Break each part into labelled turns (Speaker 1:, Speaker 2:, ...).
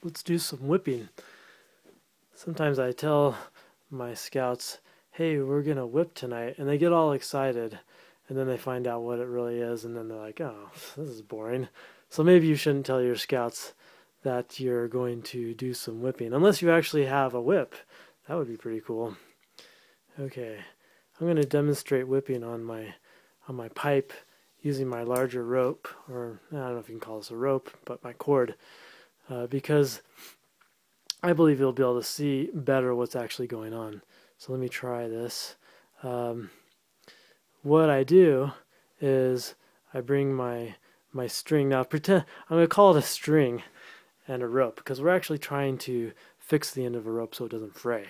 Speaker 1: let's do some whipping. Sometimes I tell my scouts, hey, we're going to whip tonight, and they get all excited, and then they find out what it really is, and then they're like, oh, this is boring. So maybe you shouldn't tell your scouts that you're going to do some whipping, unless you actually have a whip. That would be pretty cool. Okay, I'm going to demonstrate whipping on my pipe using my larger rope, or I don't know if you can call this a rope, but my cord, because I believe you'll be able to see better what's actually going on. So let me try this. What I do is I bring my string. Now pretend I'm going to call it a string and a rope, because we're actually trying to fix the end of a rope so it doesn't fray.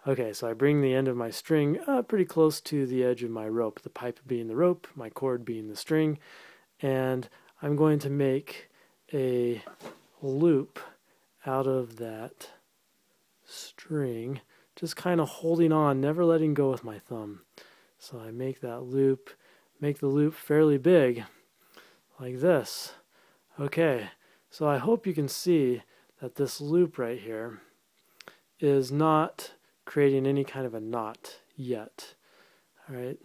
Speaker 1: Okay, so I bring the end of my string pretty close to the edge of my rope, the pipe being the rope, my cord being the string, and I'm going to make a loop out of that string, just kind of holding on, never letting go with my thumb. So I make that loop, make the loop fairly big, like this. Okay, so I hope you can see that this loop right here is not creating any kind of a knot yet. All right,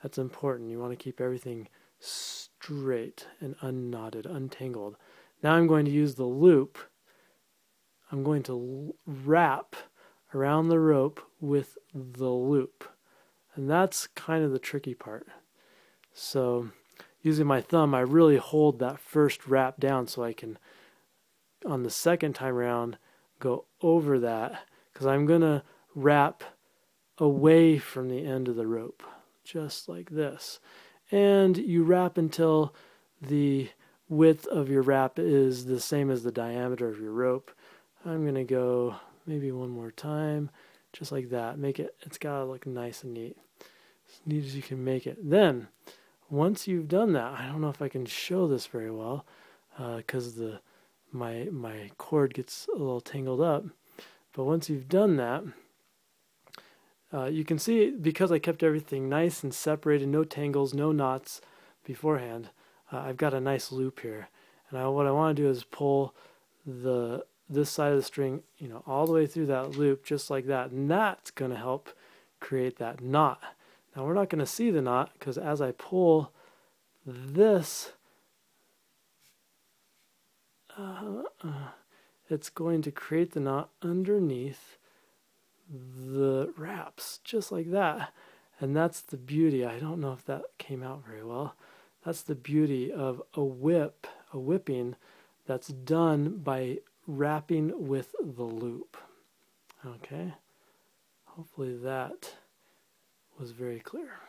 Speaker 1: that's important. You want to keep everything straight and unknotted, untangled. Now I'm going to use the loop. I'm going to wrap around the rope with the loop. And that's kind of the tricky part. So using my thumb, I really hold that first wrap down so I can, on the second time around, go over that, because I'm going to wrap away from the end of the rope, just like this. And you wrap until the width of your wrap is the same as the diameter of your rope. I'm going to go maybe one more time, just like that. Make it, it's got to look nice and neat. As neat as you can make it. Then, once you've done that, I don't know if I can show this very well, because my cord gets a little tangled up. But once you've done that, you can see, because I kept everything nice and separated, no tangles, no knots beforehand, I've got a nice loop here. And what I want to do is pull this side of the string, all the way through that loop, just like that. And that's going to help create that knot. Now we're not going to see the knot, because as I pull this, it's going to create the knot underneath the wraps, just like that. And that's the beauty. I don't know if that came out very well. That's the beauty of a whipping that's done by wrapping with the loop. Okay, hopefully that was very clear.